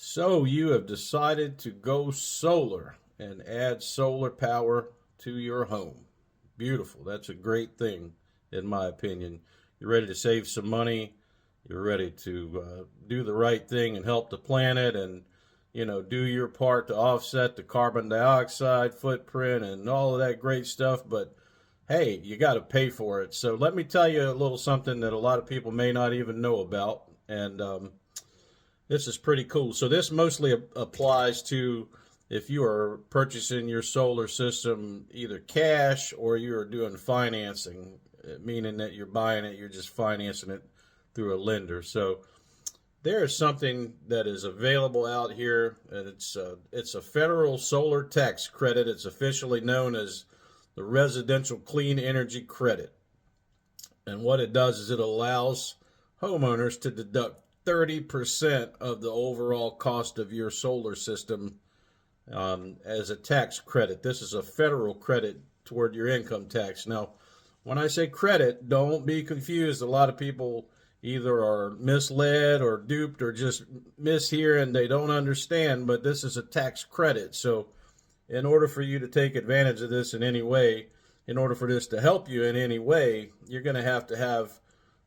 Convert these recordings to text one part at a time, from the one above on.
So you have decided to go solar and add solar power to your home. Beautiful. That's a great thing, in my opinion. You're ready to save some money. You're ready to do the right thing and help the planet and, do your part to offset the carbon dioxide footprint and all of that great stuff. But hey, you got to pay for it. So let me tell you a little something that a lot of people may not even know about. And this is pretty cool. So this mostly applies to if you are purchasing your solar system either cash or you're doing financing, meaning that you're buying it, you're just financing it through a lender. So there is something that is available out here, and it's a federal solar tax credit. It's officially known as the Residential Clean Energy Credit. And what it does is it allows homeowners to deduct 30% of the overall cost of your solar system as a tax credit. This is a federal credit toward your income tax. Now, when I say credit, don't be confused. A lot of people either are misled or duped or just mishear and they don't understand, but this is a tax credit. So in order for you to take advantage of this in any way, in order for this to help you in any way, you're going to have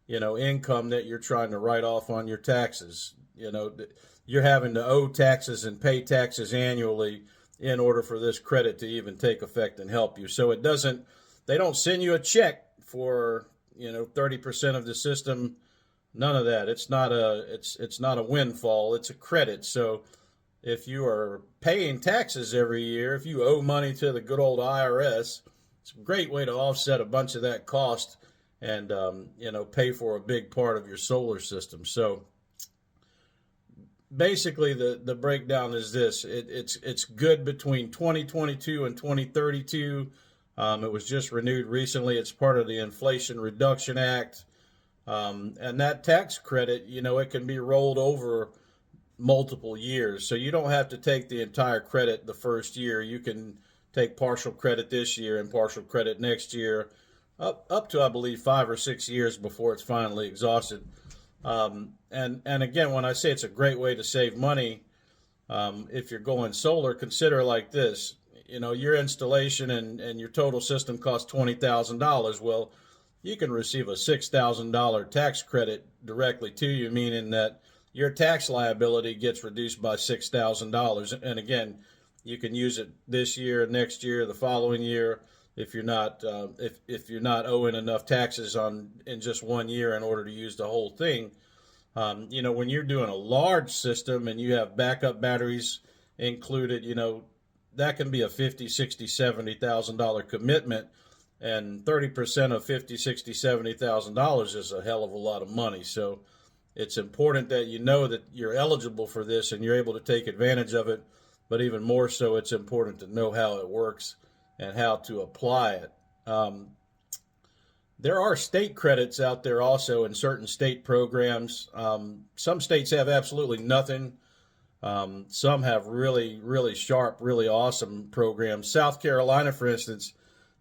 income that you're trying to write off on your taxes. You're having to owe taxes and pay taxes annually in order for this credit to even take effect and help you. So they don't send you a check for, 30% of the system. None of that. It's not a windfall. It's a credit. So if you are paying taxes every year, if you owe money to the good old IRS, it's a great way to offset a bunch of that cost and pay for a big part of your solar system. So basically the breakdown is this. It's good between 2022 and 2032. It was just renewed recently. It's part of the Inflation Reduction Act. And that tax credit, it can be rolled over multiple years. So you don't have to take the entire credit the first year. You can take partial credit this year and partial credit next year, up to, I believe, 5 or 6 years before it's finally exhausted. And again, when I say it's a great way to save money, if you're going solar, consider it like this. Your installation and your total system costs $20,000. Well, you can receive a $6,000 tax credit directly to you, meaning that your tax liability gets reduced by $6,000. And again, you can use it this year, next year, the following year, if you're not if you're not owing enough taxes in just 1 year in order to use the whole thing. When you're doing a large system and you have backup batteries included, that can be a $50,000, $60,000, $70,000 commitment. And 30% of $50,000, $60,000, $70,000 is a hell of a lot of money. So it's important that you know that you're eligible for this and you're able to take advantage of it. But even more so, it's important to know how it works and how to apply it. There are state credits out there also in certain state programs. Some states have absolutely nothing. Some have really, really sharp, really awesome programs. South Carolina, for instance,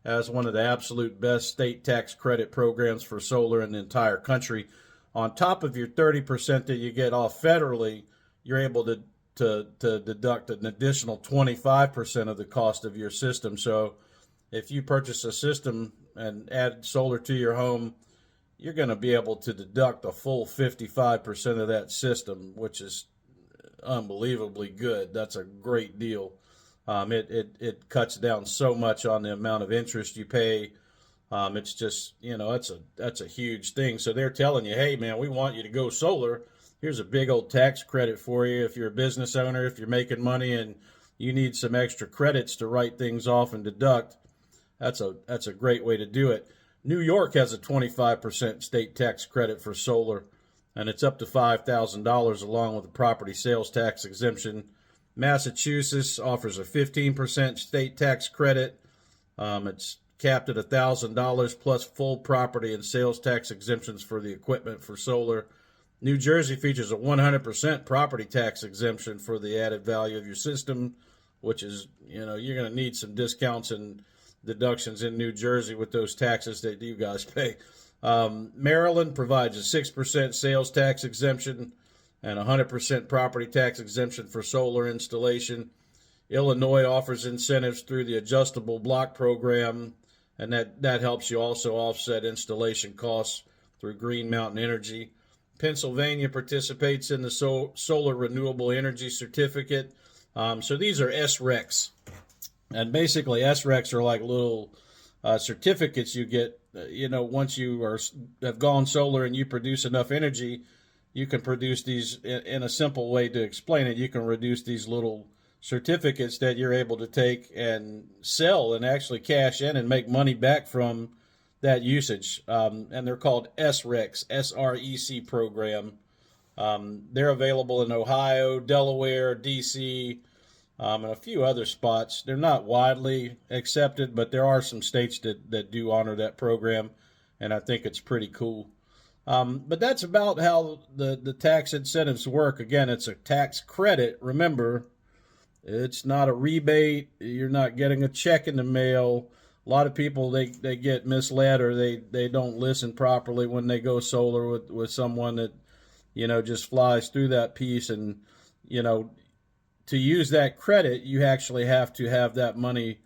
as one of the absolute best state tax credit programs for solar in the entire country. On top of your 30% that you get off federally, you're able to deduct an additional 25% of the cost of your system. So if you purchase a system and add solar to your home, you're going to be able to deduct a full 55% of that system, which is unbelievably good. That's a great deal. It cuts down so much on the amount of interest you pay. It's just, that's a huge thing. So they're telling you, hey, man, we want you to go solar. Here's a big old tax credit for you. If you're a business owner, if you're making money and you need some extra credits to write things off and deduct, that's a great way to do it. New York has a 25% state tax credit for solar, and it's up to $5,000 along with a property sales tax exemption. Massachusetts offers a 15% state tax credit. It's capped at $1,000 plus full property and sales tax exemptions for the equipment for solar. New Jersey features a 100% property tax exemption for the added value of your system, which is, you're going to need some discounts and deductions in New Jersey with those taxes that you guys pay. Maryland provides a 6% sales tax exemption. and 100% property tax exemption for solar installation. Illinois offers incentives through the adjustable block program, and that helps you also offset installation costs through Green Mountain Energy. Pennsylvania participates in the Solar Renewable Energy Certificate. So these are SRECs. And basically, SRECs are like little certificates you get. Once you have gone solar and you produce enough energy, you can produce these, in a simple way to explain it, you can reduce these little certificates that you're able to take and sell and actually cash in and make money back from that usage. And they're called SRECs, S-R-E-C program. They're available in Ohio, Delaware, D.C., and a few other spots. They're not widely accepted, but there are some states that do honor that program, and I think it's pretty cool. But that's about how the tax incentives work. Again, it's a tax credit. Remember, it's not a rebate. You're not getting a check in the mail. A lot of people, they get misled, or they don't listen properly when they go solar with someone that, just flies through that piece. And, to use that credit, you actually have to have that money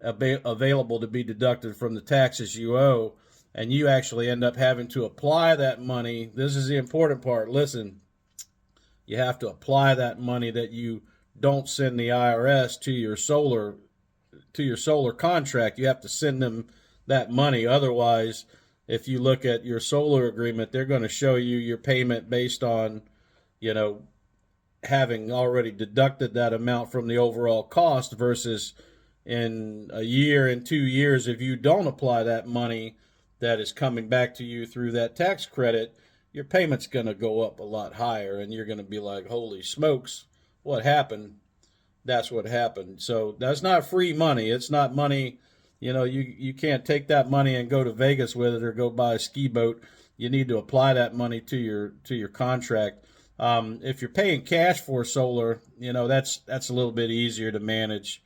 available to be deducted from the taxes you owe. And you actually end up having to apply that money. This is the important part. Listen, you have to apply that money that you don't send the IRS to your solar contract. You have to send them that money. Otherwise, if you look at your solar agreement, they're going to show you your payment based on, having already deducted that amount from the overall cost, versus in a year and 2 years, if you don't apply that money that is coming back to you through that tax credit, your payment's going to go up a lot higher, and you're going to be like, holy smokes, what happened? That's what happened. So that's not free money. It's not money, you can't take that money and go to Vegas with it or go buy a ski boat. You need to apply that money to your contract. If you're paying cash for solar, that's a little bit easier to manage.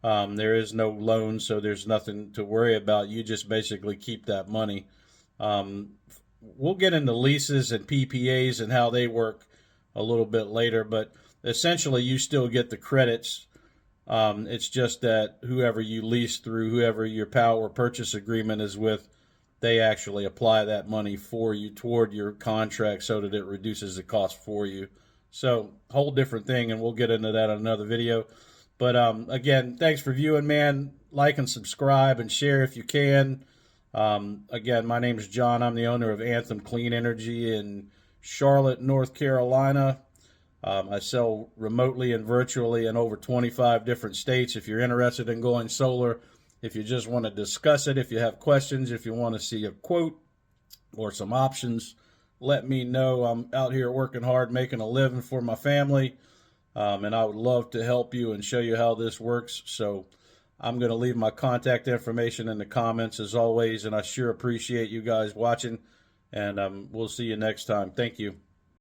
There is no loan, so there's nothing to worry about. You just basically keep that money. We'll get into leases and PPAs and how they work a little bit later, but essentially you still get the credits. It's just that whoever you lease through, whoever your power purchase agreement is with, they actually apply that money for you toward your contract so that it reduces the cost for you. So, whole different thing, and we'll get into that in another video. But again, thanks for viewing, man. Like and subscribe and share if you can. Again, my name is John. I'm the owner of Anthem Clean Energy in Charlotte, North Carolina. I sell remotely and virtually in over 25 different states. If you're interested in going solar, if you just want to discuss it, if you have questions, if you want to see a quote or some options, let me know. I'm out here working hard, making a living for my family, and I would love to help you and show you how this works. So I'm going to leave my contact information in the comments as always, and I sure appreciate you guys watching, and we'll see you next time. Thank you.